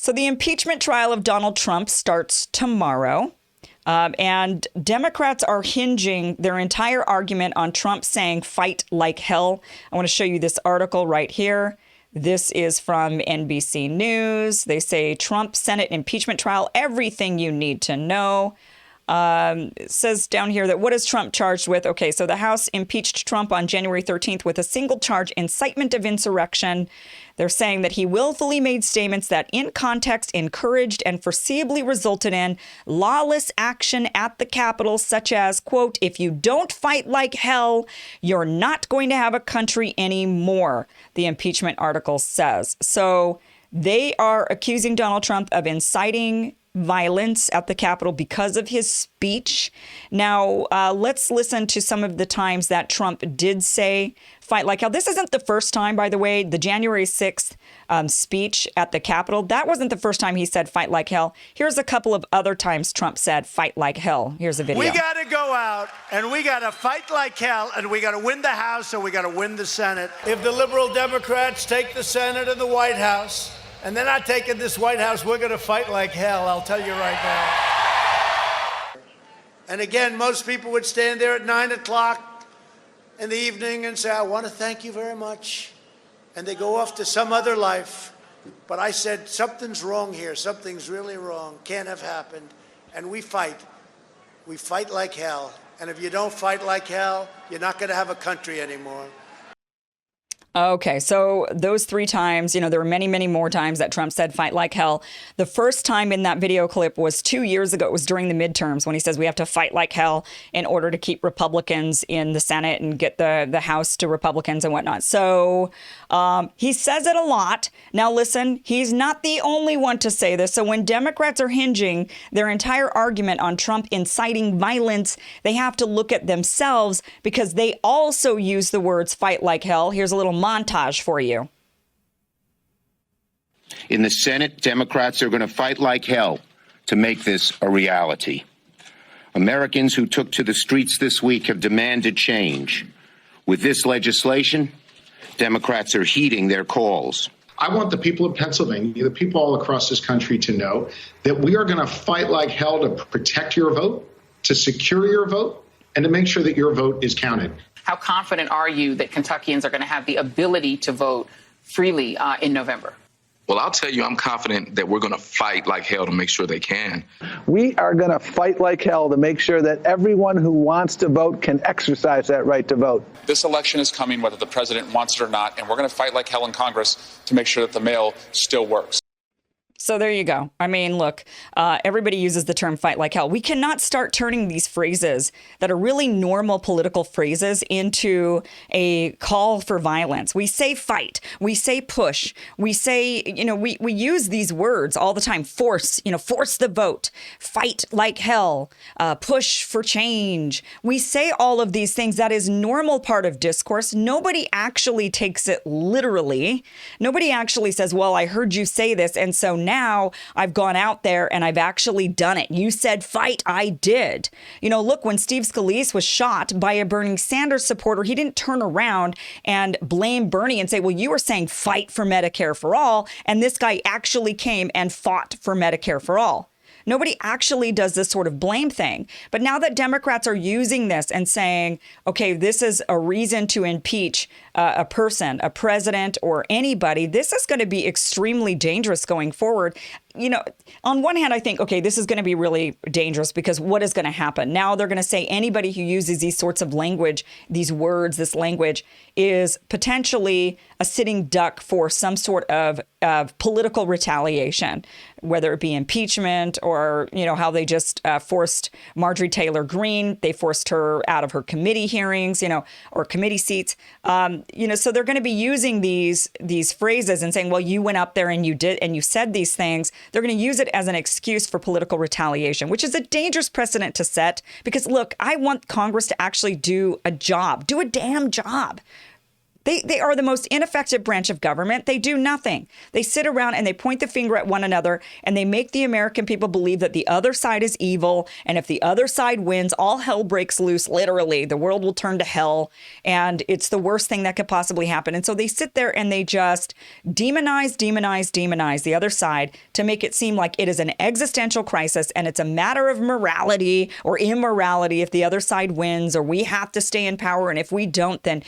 So the impeachment trial of Donald Trump starts tomorrow. And Democrats are hinging their entire argument on Trump saying fight like hell. I want to show you this article right here. This is from NBC News. They say Trump Senate impeachment trial, everything you need to know. It says down here that what is Trump charged with? Okay, so the House impeached Trump on January 13th with a single charge, incitement of insurrection. They're saying that he willfully made statements that in context encouraged and foreseeably resulted in lawless action at the Capitol, such as, quote, if you don't fight like hell, you're not going to have a country anymore, the impeachment article says. So they are accusing Donald Trump of inciting violence at the Capitol because of his speech. Now, let's listen to some of the times that Trump did say fight like hell. This isn't the first time, by the way. The January 6th speech at the Capitol, that wasn't the first time he said fight like hell. Here's a couple of other times Trump said fight like hell. Here's a video. We got to go out and we got to fight like hell, and we got to win the House and we got to win the Senate. If the liberal Democrats take the Senate and the White House, and they're not taking this White House, we're going to fight like hell, I'll tell you right now. And again, most people would stand there at 9 o'clock in the evening and say, I want to thank you very much. And they go off to some other life. But I said, something's wrong here. Something's really wrong. Can't have happened. And we fight. We fight like hell. And if you don't fight like hell, you're not going to have a country anymore. Okay, so those three times, there were many, many more times that Trump said fight like hell. The first time in that video clip was 2 years ago. It was during the midterms when he says we have to fight like hell in order to keep Republicans in the Senate and get the House to Republicans and whatnot. So he says it a lot. Now, listen, he's not the only one to say this. So when Democrats are hinging their entire argument on Trump inciting violence, they have to look at themselves because they also use the words fight like hell. Here's a little montage for you. In the Senate, Democrats are going to fight like hell to make this a reality. Americans who took to the streets this week have demanded change. With this legislation, Democrats are heeding their calls. I want the people of Pennsylvania, the people all across this country to know that we are going to fight like hell to protect your vote, to secure your vote, and to make sure that your vote is counted. How confident are you that Kentuckians are going to have the ability to vote freely in November? Well, I'll tell you, I'm confident that we're going to fight like hell to make sure they can. We are going to fight like hell to make sure that everyone who wants to vote can exercise that right to vote. This election is coming whether the president wants it or not, and we're going to fight like hell in Congress to make sure that the mail still works. So there you go. I mean, look, everybody uses the term fight like hell. We cannot start turning these phrases that are really normal political phrases into a call for violence. We say fight. We say push. We say, we use these words all the time. Force, force the vote. Fight like hell. Push for change. We say all of these things. That is normal part of discourse. Nobody actually takes it literally. Nobody actually says, well, I heard you say this, and so now I've gone out there and I've actually done it. You said fight, I did. Look, when Steve Scalise was shot by a Bernie Sanders supporter, he didn't turn around and blame Bernie and say, well, you were saying fight for Medicare for all. And this guy actually came and fought for Medicare for all. Nobody actually does this sort of blame thing. But now that Democrats are using this and saying, okay, this is a reason to impeach a person, a president, or anybody, this is going to be extremely dangerous going forward. On one hand, I think, okay, this is going to be really dangerous because what is going to happen? Now they're going to say anybody who uses these sorts of language, these words, this language is potentially a sitting duck for some sort of political retaliation, whether it be impeachment or, how they just forced Marjorie Taylor Greene. They forced her out of her committee hearings, or committee seats. So they're going to be using these phrases and saying, well, you went up there and you did and you said these things. They're going to use it as an excuse for political retaliation, which is a dangerous precedent to set because, look, I want Congress to actually do a job, do a damn job. They are the most ineffective branch of government. They do nothing. They sit around and they point the finger at one another, and they make the American people believe that the other side is evil. And if the other side wins, all hell breaks loose. Literally, the world will turn to hell. And it's the worst thing that could possibly happen. And so they sit there and they just demonize the other side to make it seem like it is an existential crisis and it's a matter of morality or immorality if the other side wins, or we have to stay in power. And if we don't, then,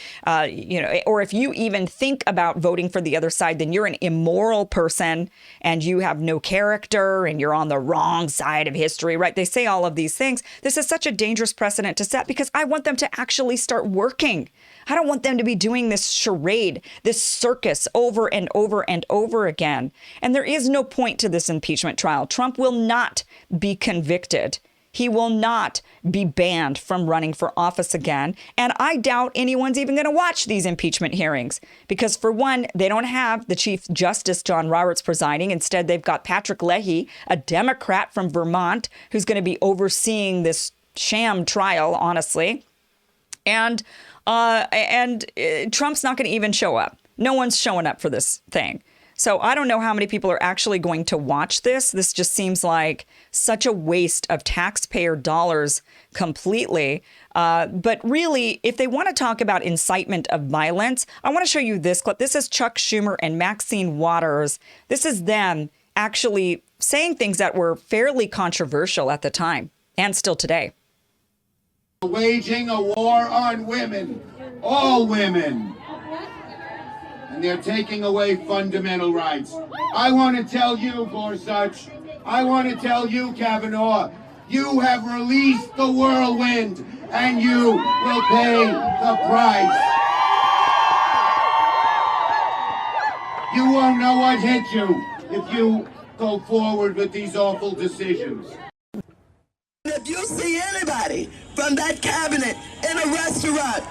or if you even think about voting for the other side, then you're an immoral person and you have no character and you're on the wrong side of history, right? They say all of these things. This is such a dangerous precedent to set because I want them to actually start working. I don't want them to be doing this charade, this circus over and over and over again. And there is no point to this impeachment trial. Trump will not be convicted. He will not be banned from running for office again. And I doubt anyone's even going to watch these impeachment hearings because, for one, they don't have the Chief Justice, John Roberts, presiding. Instead, they've got Patrick Leahy, a Democrat from Vermont, who's going to be overseeing this sham trial, honestly. And Trump's not going to even show up. No one's showing up for this thing. So I don't know how many people are actually going to watch this. This just seems like such a waste of taxpayer dollars completely. But really, if they want to talk about incitement of violence, I want to show you this clip. This is Chuck Schumer and Maxine Waters. This is them actually saying things that were fairly controversial at the time and still today. Waging a war on women, all women. And they're taking away fundamental rights. I want to tell you, Gorsuch, I want to tell you, Kavanaugh, you have released the whirlwind, and you will pay the price. You won't know what hit you if you go forward with these awful decisions. If you see anybody from that cabinet in a restaurant,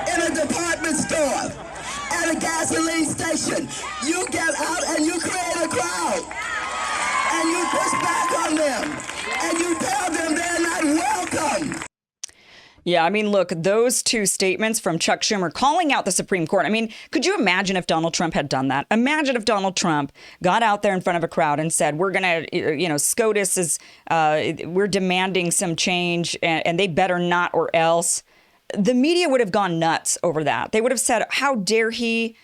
in a department store, at a gasoline station, you get out and you create a crowd. And you push back on them. And you tell them they're not welcome. Yeah, I mean, look, those two statements from Chuck Schumer calling out the Supreme Court. I mean, could you imagine if Donald Trump had done that? Imagine if Donald Trump got out there in front of a crowd and said, we're going to, SCOTUS is, we're demanding some change and they better not or else. The media would have gone nuts over that. They would have said, how dare he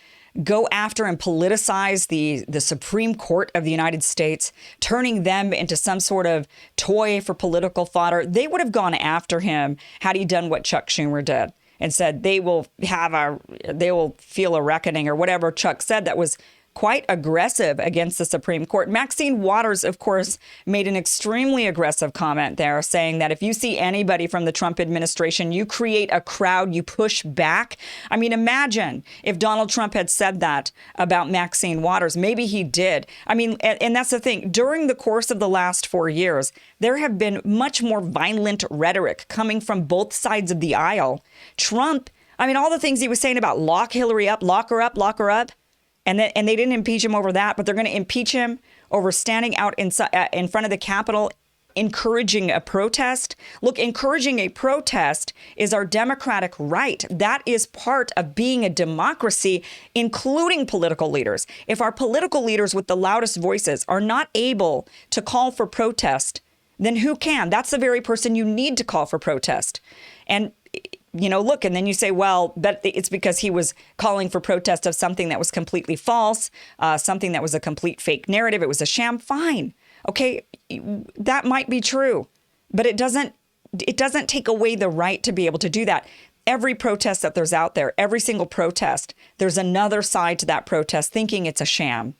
go after and politicize the Supreme Court of the United States, turning them into some sort of toy for political fodder. They would have gone after him had he done what Chuck Schumer did and said they will feel a reckoning or whatever Chuck said that was quite aggressive against the Supreme Court. Maxine Waters, of course, made an extremely aggressive comment there, saying that if you see anybody from the Trump administration, you create a crowd, you push back. I mean, imagine if Donald Trump had said that about Maxine Waters. Maybe he did. I mean, and that's the thing. During the course of the last 4 years, there have been much more violent rhetoric coming from both sides of the aisle. Trump, I mean, all the things he was saying about lock Hillary up, lock her up. And they didn't impeach him over that, but they're going to impeach him over standing out in front of the Capitol, encouraging a protest. Look, encouraging a protest is our democratic right. That is part of being a democracy, including political leaders. If our political leaders with the loudest voices are not able to call for protest, then who can? That's the very person you need to call for protest. And look, and then you say, well, but it's because he was calling for protest of something that was completely false, something that was a complete fake narrative. It was a sham. Fine. OK, that might be true, but it doesn't take away the right to be able to do that. Every protest that there's out there, every single protest, there's another side to that protest thinking it's a sham.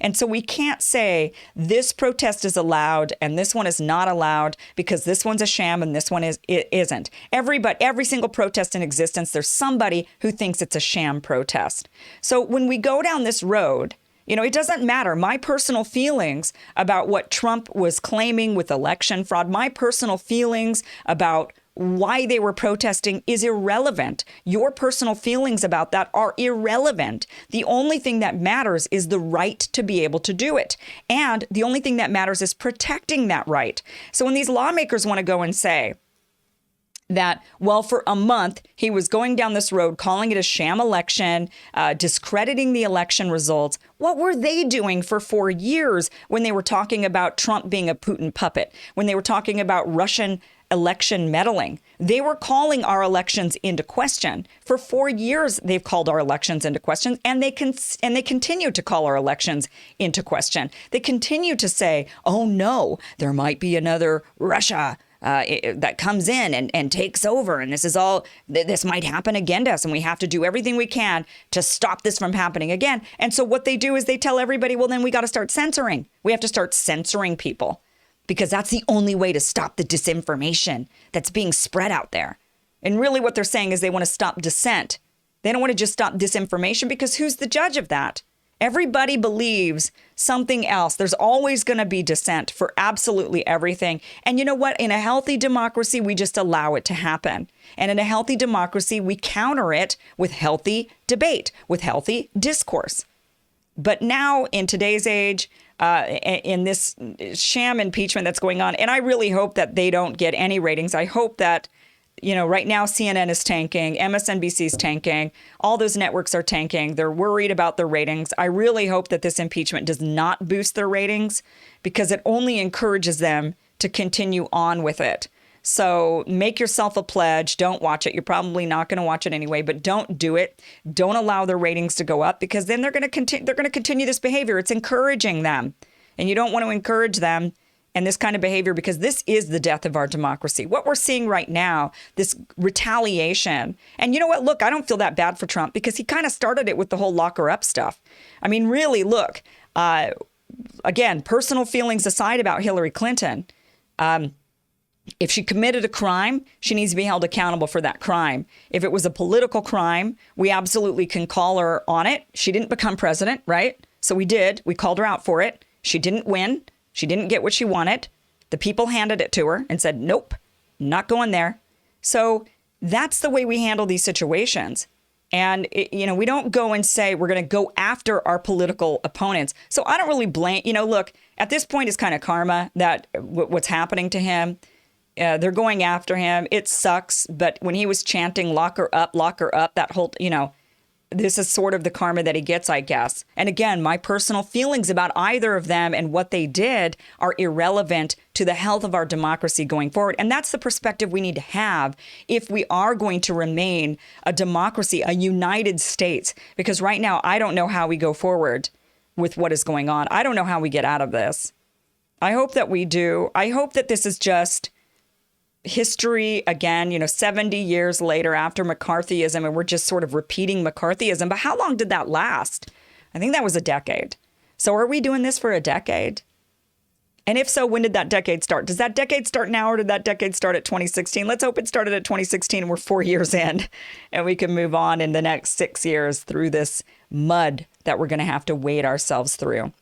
And so we can't say this protest is allowed and this one is not allowed because this one's a sham and this one isn't. Every single protest in existence, there's somebody who thinks it's a sham protest. So when we go down this road, it doesn't matter. My personal feelings about what Trump was claiming with election fraud, my personal feelings about why they were protesting is irrelevant. Your personal feelings about that are irrelevant. The only thing that matters is the right to be able to do it. And the only thing that matters is protecting that right. So when these lawmakers want to go and say that, well, for a month, he was going down this road, calling it a sham election, discrediting the election results. What were they doing for 4 years when they were talking about Trump being a Putin puppet, when they were talking about Russian election meddling? They were calling our elections into question. For 4 years, they've called our elections into question, and they continue to call our elections into question. They continue to say, oh, no, there might be another Russia that comes in and takes over. And this might happen again to us. And we have to do everything we can to stop this from happening again. And so what they do is they tell everybody, well, then we got to start censoring. We have to start censoring people because that's the only way to stop the disinformation that's being spread out there. And really what they're saying is they want to stop dissent. They don't want to just stop disinformation because who's the judge of that? Everybody believes something else. There's always going to be dissent for absolutely everything. And you know what? In a healthy democracy, we just allow it to happen. And in a healthy democracy, we counter it with healthy debate, with healthy discourse. But now in today's age, in this sham impeachment that's going on, and I really hope that they don't get any ratings. I hope that, right now CNN is tanking, MSNBC is tanking, all those networks are tanking. They're worried about their ratings. I really hope that this impeachment does not boost their ratings because it only encourages them to continue on with it. So make yourself a pledge. Don't watch it. You're probably not going to watch it anyway, but don't do it. Don't allow their ratings to go up because then they're going to continue this behavior. It's encouraging them. And you don't want to encourage them and this kind of behavior because this is the death of our democracy. What we're seeing right now, this retaliation. And you know what? Look, I don't feel that bad for Trump because he kind of started it with the whole lock her up stuff. I mean, really, look, again, personal feelings aside about Hillary Clinton, if she committed a crime, she needs to be held accountable for that crime. If it was a political crime, we absolutely can call her on it. She didn't become president, right? So we did. We called her out for it. She didn't win. She didn't get what she wanted. The people handed it to her and said, nope, not going there. So that's the way we handle these situations. And, we don't go and say we're going to go after our political opponents. So I don't really blame, look, at this point, it's kind of karma that what's happening to him. They're going after him. It sucks. But when he was chanting, lock her up, that whole, this is sort of the karma that he gets, I guess. And again, my personal feelings about either of them and what they did are irrelevant to the health of our democracy going forward. And that's the perspective we need to have if we are going to remain a democracy, a United States. Because right now, I don't know how we go forward with what is going on. I don't know how we get out of this. I hope that we do. I hope that this is just history again, 70 years later after McCarthyism, and we're just sort of repeating McCarthyism. But how long did that last? I think that was a decade. So are we doing this for a decade? And if so, when did that decade start? Does that decade start now or did that decade start at 2016? Let's hope it started at 2016 and we're 4 years in and we can move on in the next 6 years through this mud that we're going to have to wade ourselves through.